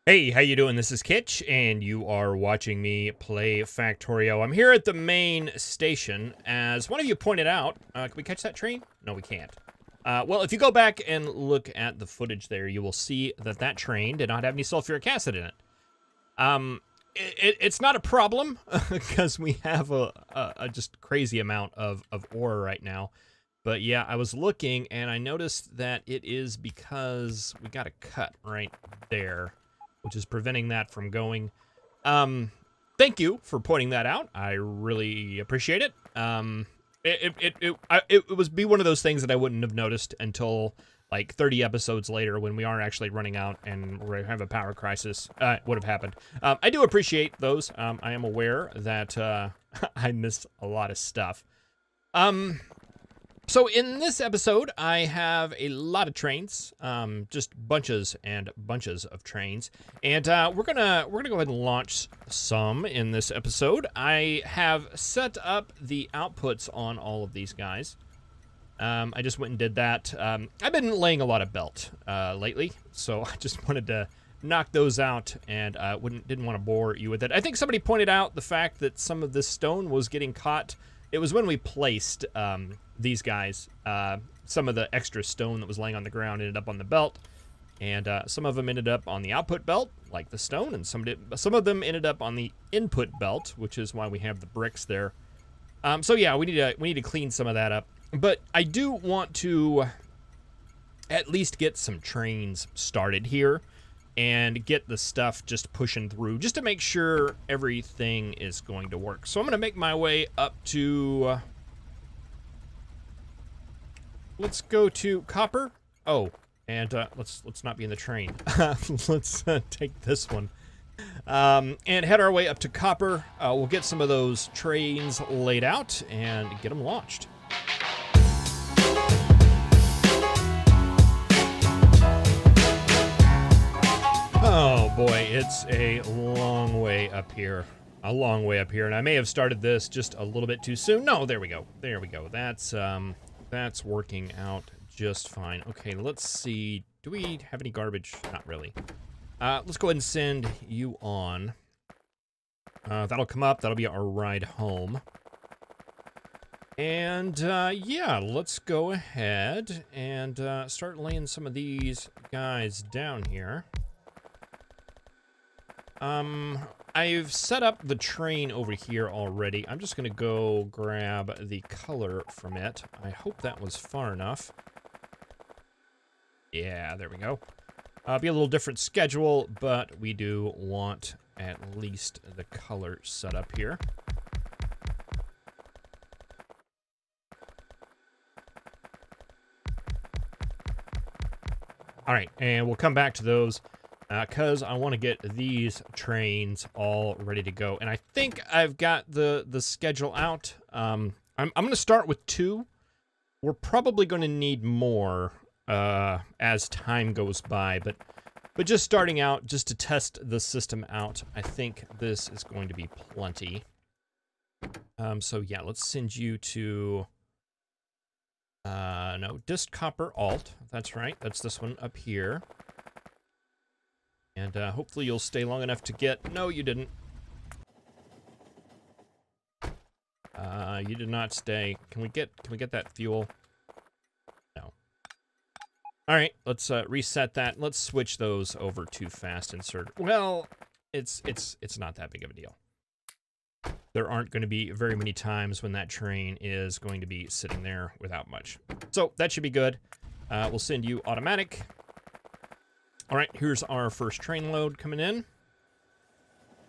Hey, how you doing? This is Kitch, and you are watching me play Factorio. I'm here at the main station. As one of you pointed out, can we catch that train? No, we can't. Well, if you go back and look at the footage there, you will see that that train did not have any sulfuric acid in it. It's not a problem, because we have a just crazy amount of ore right now. But yeah, I was looking, and I noticed that it is because we got a cut right there, which is preventing that from going. Thank you for pointing that out. I really appreciate it. It was be one of those things that I wouldn't have noticed until like 30 episodes later when we are actually running out and we have a power crisis. Would have happened. I do appreciate those. I am aware that I miss a lot of stuff. So in this episode, I have a lot of trains, just bunches and bunches of trains, and we're gonna go ahead and launch some in this episode. I have set up the outputs on all of these guys. I just went and did that. I've been laying a lot of belt lately, so I just wanted to knock those out, and didn't want to bore you with it. I think somebody pointed out the fact that some of this stone was getting caught. It was when we placed these guys. Some of the extra stone that was laying on the ground ended up on the belt, and some of them ended up on the output belt, like the stone, and some of them ended up on the input belt, which is why we have the bricks there. So yeah, we need to clean some of that up. But I do want to at least get some trains started here and get the stuff just pushing through, just to make sure everything is going to work. So I'm gonna make my way up to, let's go to copper. Oh, and let's not be in the train. Let's take this one and head our way up to copper. We'll get some of those trains laid out and get them launched. Oh boy, it's a long way up here. A long way up here, and I may have started this just a little bit too soon. No, there we go. There we go. That's working out just fine. Okay, let's see. Do we have any garbage? Not really. Let's go ahead and send you on. That'll come up. That'll be our ride home. And yeah, let's go ahead and start laying some of these guys down here. I've set up the train over here already. I'm just gonna go grab the color from it. I hope that was far enough. Yeah, there we go. Be a little different schedule, but we do want at least the color set up here. All right, and we'll come back to those. Because I want to get these trains all ready to go. And I think I've got the schedule out. I'm going to start with 2. We're probably going to need more as time goes by. But just starting out, just to test the system out, I think this is going to be plenty. So yeah, let's send you to... no, Dist Copper Alt. That's right. That's this one up here. And hopefully you'll stay long enough to get... No, you didn't. You did not stay. Can we get that fuel? No. All right, let's reset that. Let's switch those over to fast insert. Well, it's not that big of a deal. There aren't going to be very many times when that train is going to be sitting there without much. So that should be good. We'll send you automatic. All right, here's our first train load coming in.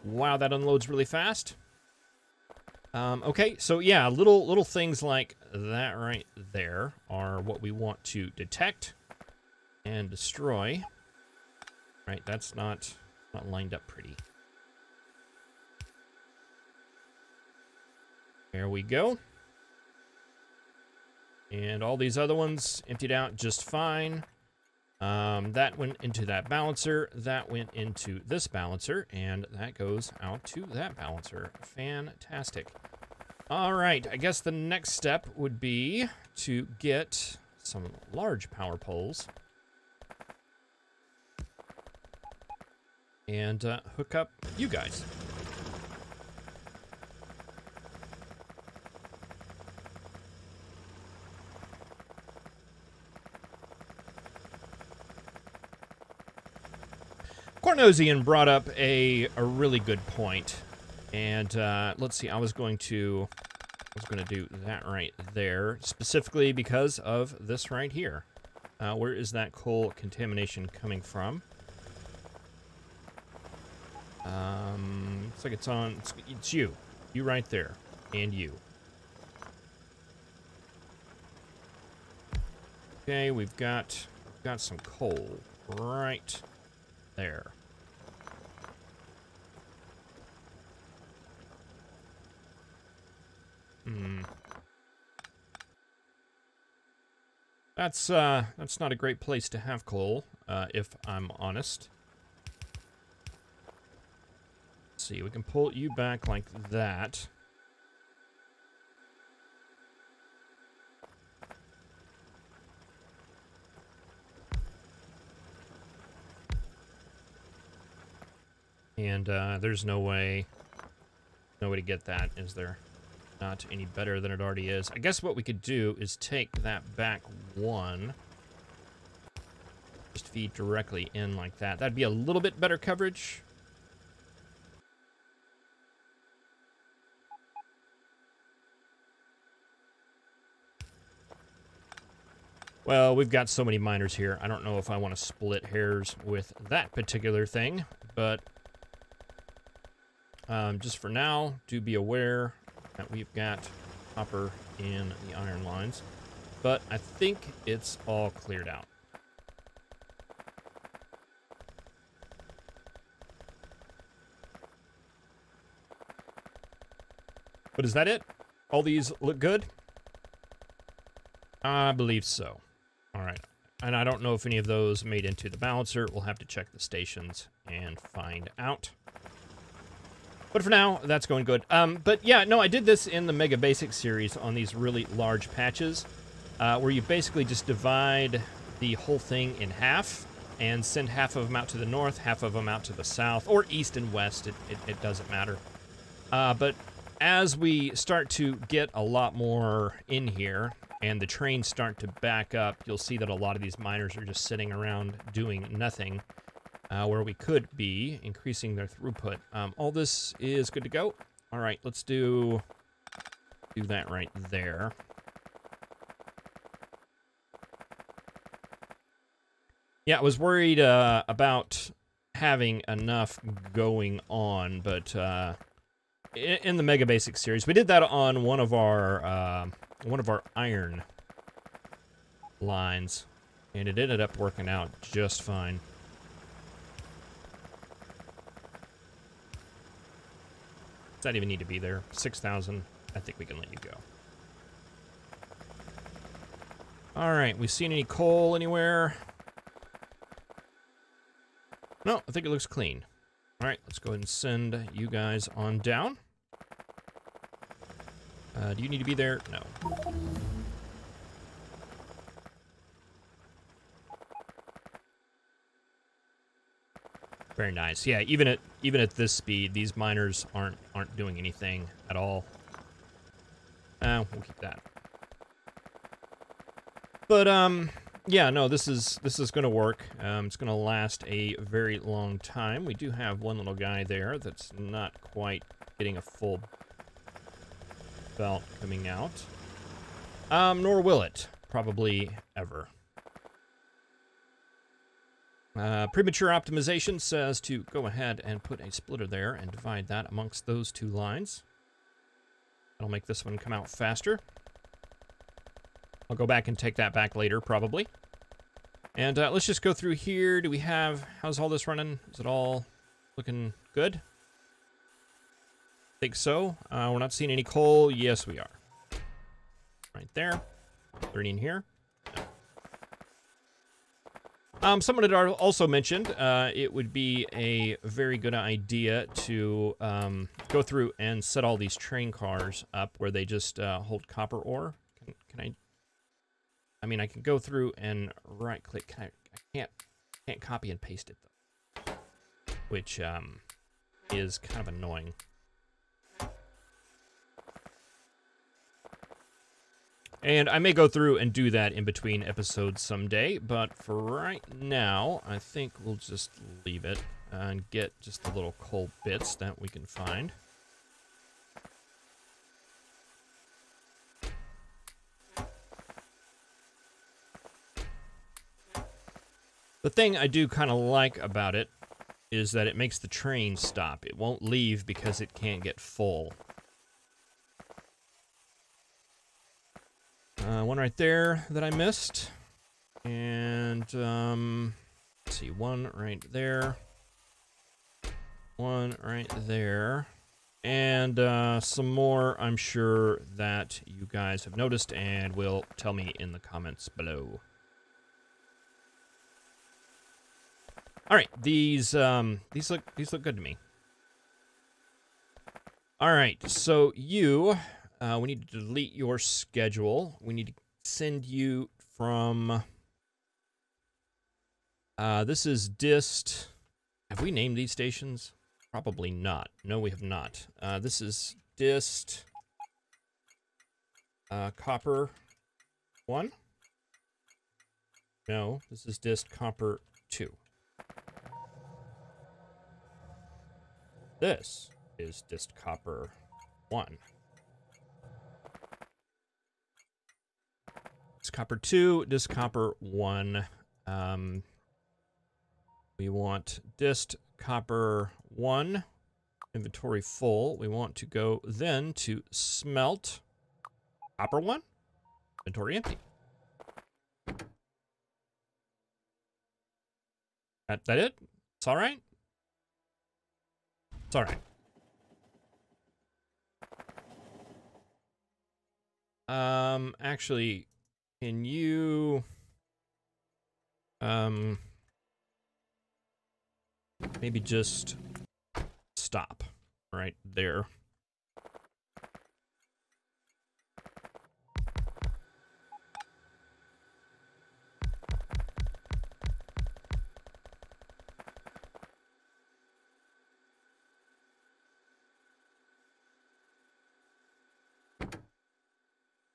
Wow, that unloads really fast. Okay, so yeah, little things like that right there are what we want to detect and destroy. Right, that's not lined up pretty. There we go. And all these other ones emptied out just fine. That went into that balancer, that went into this balancer, and that goes out to that balancer. Fantastic. All right, I guess the next step would be to get some large power poles. and hook up you guys. Cornosian brought up a really good point, and let's see. I was going to do that right there, specifically because of this right here. Where is that coal contamination coming from? Looks like it's on. It's you right there, and you. Okay, we've got some coal right there. That's not a great place to have coal, if I'm honest. Let's see, we can pull you back like that. And there's no way to get that, is there? Not any better than it already is. I guess what we could do is take that back one. Just feed directly in like that. That'd be a little bit better coverage. Well, we've got so many miners here. I don't know if I want to split hairs with that particular thing, but just for now, do be aware that we've got copper in the iron lines, but I think it's all cleared out. But is that it? All these look good? I believe so. All right. And I don't know if any of those made into the balancer. We'll have to check the stations and find out. But for now, that's going good. But yeah, no, I did this in the Megabasing series on these really large patches, where you basically just divide the whole thing in half and send half of them out to the north, half of them out to the south, or east and west. It doesn't matter. But as we start to get a lot more in here and the trains start to back up, you'll see that a lot of these miners are just sitting around doing nothing. Where we could be increasing their throughput. All this is good to go. All right, let's do that right there. Yeah, I was worried about having enough going on, but in the Megabasing series, we did that on one of our iron lines, and it ended up working out just fine. Does that even need to be there? 6,000. I think we can let you go. All right, we seen any coal anywhere? No, I think it looks clean. All right, let's go ahead and send you guys on down. Do you need to be there? No. Very nice. Yeah, even at this speed, these miners aren't doing anything at all. We'll keep that. But yeah, no, this is gonna work. It's gonna last a very long time. We do have one little guy there that's not quite getting a full belt coming out. Nor will it, probably ever. Premature optimization says to go ahead and put a splitter there and divide that amongst those two lines. That'll make this one come out faster. I'll go back and take that back later, probably. And let's just go through here. Do we have... How's all this running? Is it all looking good? I think so. We're not seeing any coal. Yes, we are. Right there. 30 in here. Someone had also mentioned it would be a very good idea to go through and set all these train cars up where they just hold copper ore. Can I? I mean, I can go through and right-click. I can't copy and paste it though. which is kind of annoying. And I may go through and do that in between episodes someday, but for right now, I think we'll just leave it and get just the little coal bits that we can find. The thing I do kind of like about it is that it makes the train stop. It won't leave because it can't get full. One right there that I missed. And, let's see, one right there. One right there. And some more I'm sure that you guys have noticed and will tell me in the comments below. All right, these look good to me. All right, so you, we need to delete your schedule. We need to send you from. This is dist. Have we named these stations? Probably not. No, we have not. This is dist. Copper 1. No, this is dist copper 2. This is dist copper 1. Dist copper 2, dist copper 1. We want dist copper 1, inventory full. We want to go then to smelt copper 1, inventory empty. That it? It's all right? It's all right. Actually, can you, maybe just stop right there.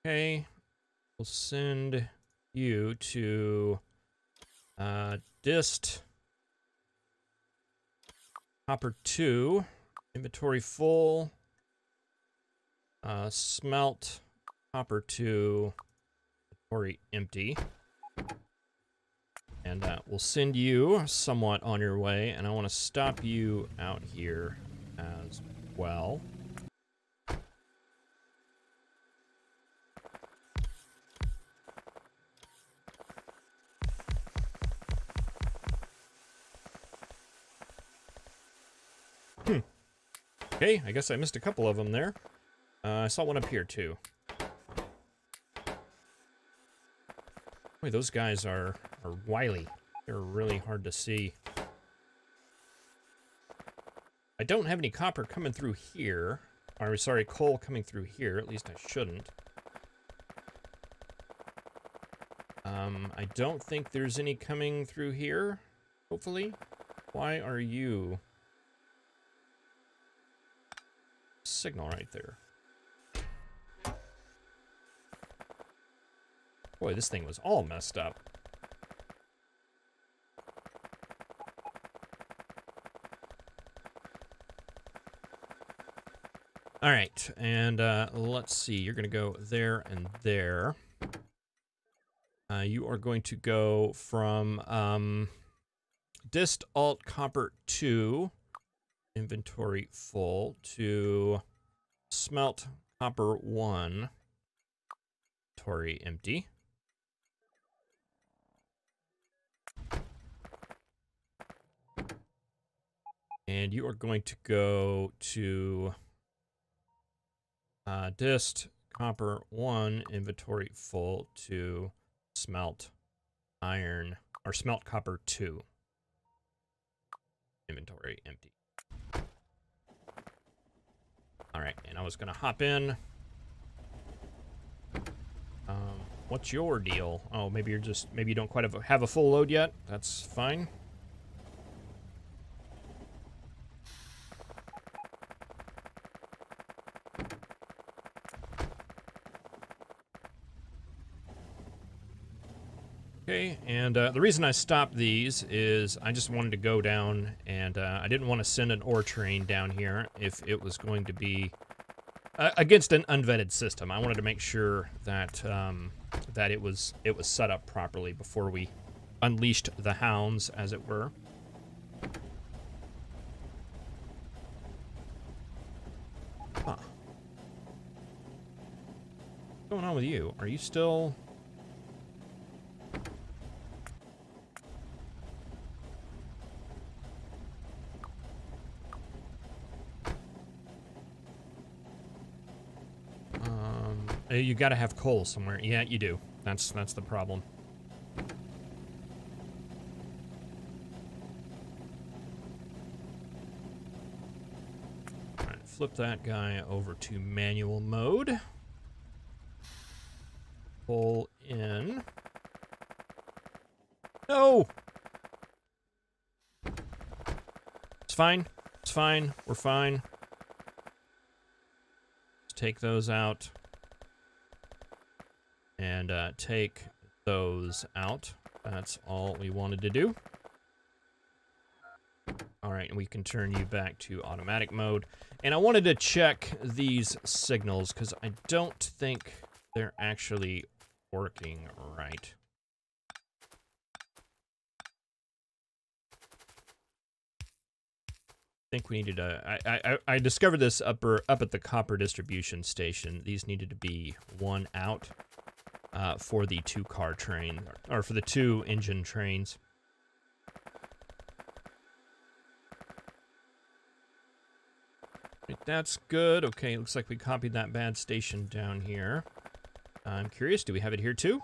Okay, we'll send you to dist copper 2, inventory full, smelt copper 2, inventory empty. And we'll send you somewhat on your way, and I want to stop you out here as well. Okay, I guess I missed a couple of them there. I saw one up here, too. Boy, those guys are wily. They're really hard to see. I don't have any copper coming through here. Or, sorry, coal coming through here. At least I shouldn't. I don't think there's any coming through here, hopefully. Why are you... Signal right there. Boy, this thing was all messed up. All right, and let's see. You're going to go there and there. You are going to go from dist alt copper 2, inventory full, to smelt copper 1, inventory empty. And you are going to go to dist copper 1, inventory full, to smelt iron, or smelt copper 2, inventory empty. All right, and I was gonna hop in. What's your deal? Oh, maybe you're just, maybe you don't quite have a full load yet. That's fine. Okay, and the reason I stopped these is I just wanted to go down, and I didn't want to send an ore train down here if it was going to be against an unvetted system. I wanted to make sure that that it was set up properly before we unleashed the hounds, as it were. Huh. What's going on with you? Are you still... You gotta have coal somewhere. Yeah, you do. That's the problem. Alright, flip that guy over to manual mode. Pull in. No! It's fine. It's fine. We're fine. Let's take those out. And take those out. That's all we wanted to do. All right, and we can turn you back to automatic mode. And I wanted to check these signals because I don't think they're actually working right. I think we needed a... I discovered this up at the copper distribution station. These needed to be one out. For the 2-car train, or for the 2-engine trains. That's good. Okay, looks like we copied that bad station down here. I'm curious, do we have it here too?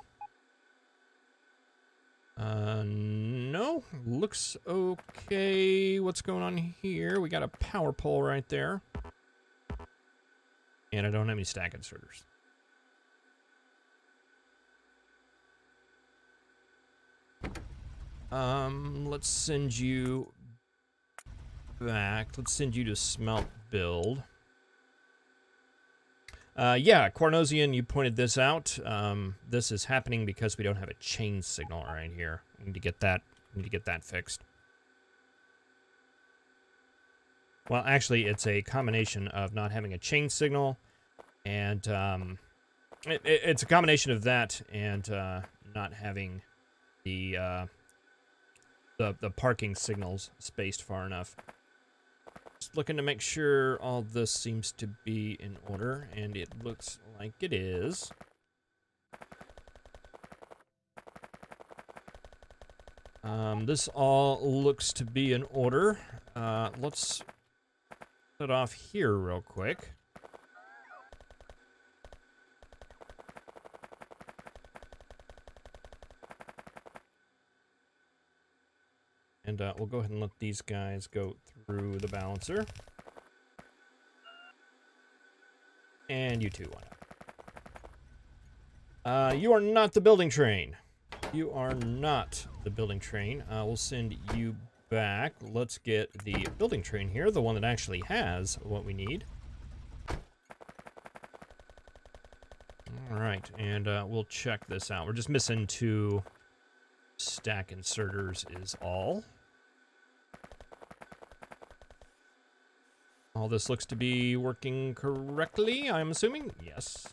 No. Looks okay. What's going on here? We got a power pole right there. And I don't have any stack inserters. Let's send you back. Let's send you to smelt build. Yeah, Cornosian, you pointed this out. This is happening because we don't have a chain signal right here. We need to get that fixed. Well, actually, it's a combination of not having a chain signal, and it's a combination of that and not having the parking signals spaced far enough. Just looking to make sure all this seems to be in order, and it looks like it is. This all looks to be in order. Let's put it off here real quick. And we'll go ahead and let these guys go through the balancer. And you too, why not? You are not the building train. You are not the building train. We'll send you back. Let's get the building train here, the one that actually has what we need. All right, and we'll check this out. We're just missing 2 stack inserters is all. All this looks to be working correctly, I'm assuming. Yes.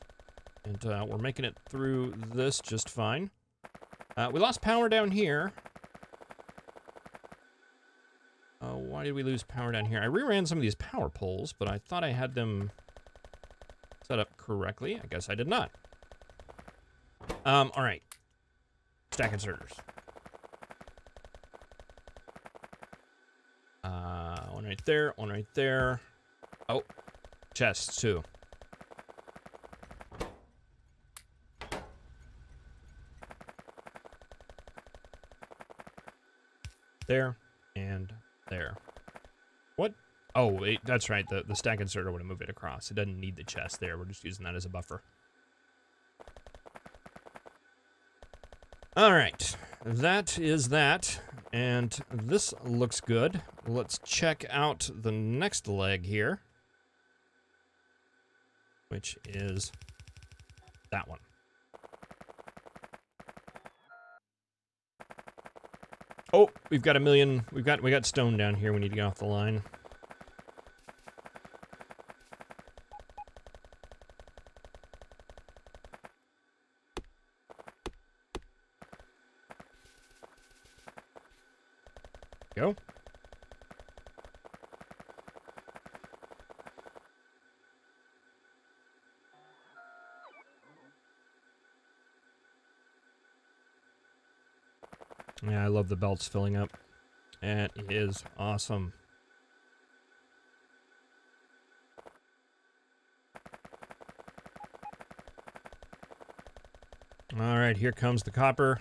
And we're making it through this just fine. We lost power down here. Why did we lose power down here? I reran some of these power poles, but I thought I had them set up correctly. I guess I did not. All right. Stack inserters. One right there, one right there. Oh, chests too. There and there. What? Oh, wait, that's right. The stack inserter would have moved it across. It doesn't need the chest there. We're just using that as a buffer. All right. That is that. And this looks good. Let's check out the next leg here, which is that one. Oh, we've got a million. We got stone down here. We need to get off the line. Go. Yeah, I love the belts filling up. That is awesome. All right, here comes the copper.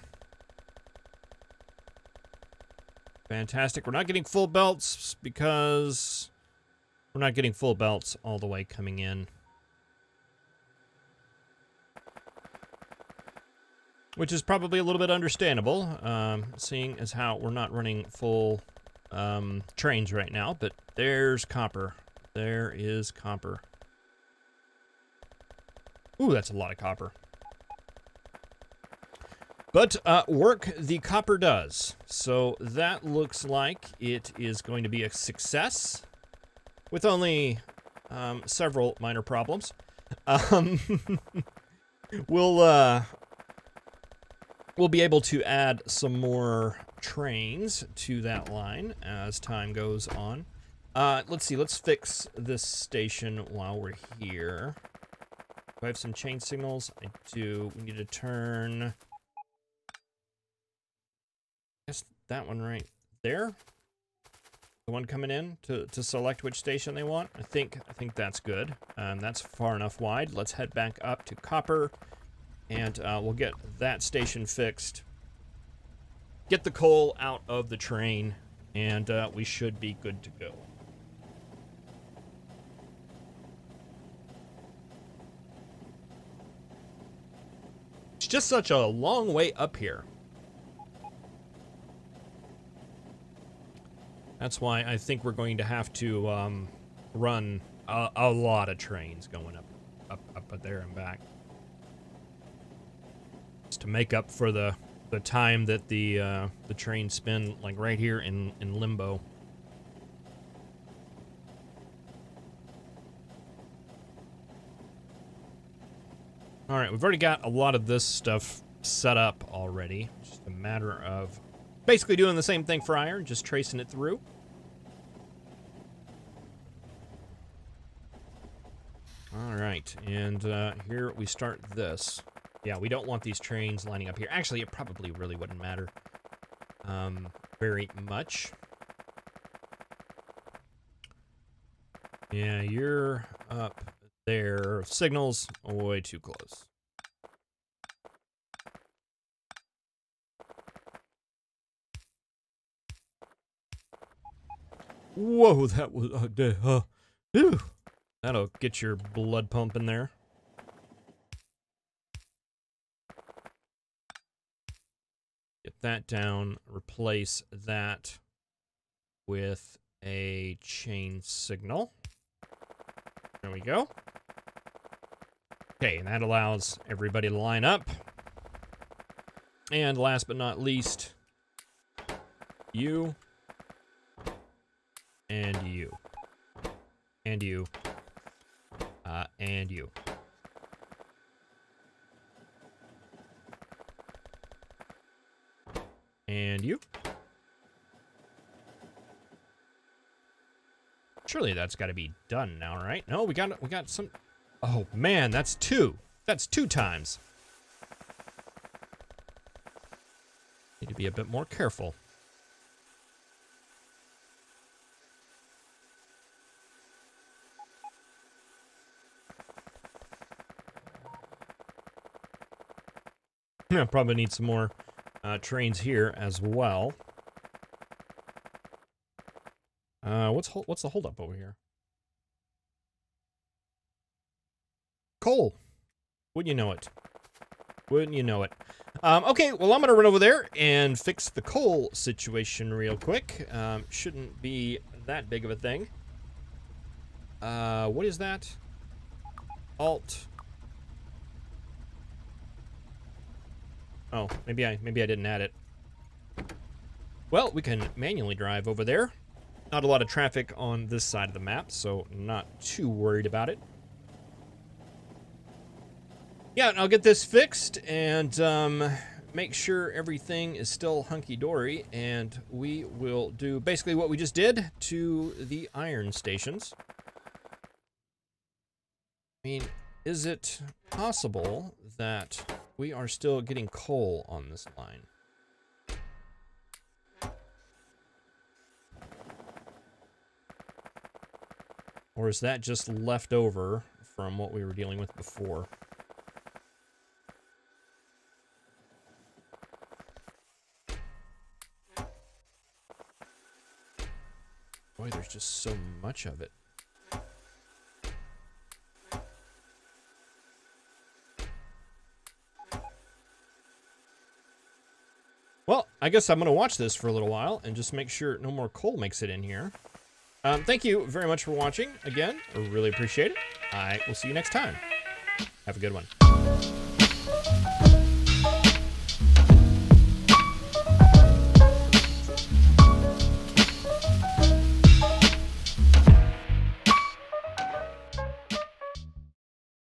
Fantastic. We're not getting full belts because we're not getting full belts all the way coming in. Which is probably a little bit understandable, seeing as how we're not running full trains right now, but there's copper. There is copper. Ooh, that's a lot of copper. But work the copper does. So that looks like it is going to be a success with only several minor problems. We'll be able to add some more trains to that line as time goes on. Let's see, let's fix this station while we're here. Do I have some chain signals? I do. We need to turn... I guess that one right there. The one coming in to select which station they want. I think that's good. That's far enough wide. Let's head back up to copper. And we'll get that station fixed. Get the coal out of the train. And we should be good to go. It's just such a long way up here. That's why I think we're going to have to run a lot of trains going up there and back. To make up for the time that the trains spend like right here in limbo. All right, we've already got a lot of this stuff set up already. It's just a matter of basically doing the same thing for iron, just tracing it through. All right, and here we start this. Yeah, we don't want these trains lining up here. Actually, it probably really wouldn't matter very much. Yeah, you're up there. Signals way too close. Whoa, that was... that'll get your blood pumping there. Get that down, replace that with a chain signal. There we go. Okay, and that allows everybody to line up. And last but not least, you. And you. And you. And you. And you. Surely that's got to be done now, right? No, we got some. Oh man, that's two. That's 2 times. Need to be a bit more careful. Yeah, probably need some more trains here as well. What's the holdup over here? Coal. Wouldn't you know it? Wouldn't you know it? Okay, well, I'm gonna run over there and fix the coal situation real quick. Shouldn't be that big of a thing. What is that? Alt. Oh, maybe I didn't add it. Well, we can manually drive over there. Not a lot of traffic on this side of the map, so not too worried about it. Yeah, I'll get this fixed and make sure everything is still hunky-dory, and we will do basically what we just did to the iron stations. I mean, is it possible that we are still getting coal on this line? Or is that just left over from what we were dealing with before? Boy, there's just so much of it. Well, I guess I'm going to watch this for a little while and just make sure no more coal makes it in here. Thank you very much for watching. Again, I really appreciate it. I will see you next time. Have a good one.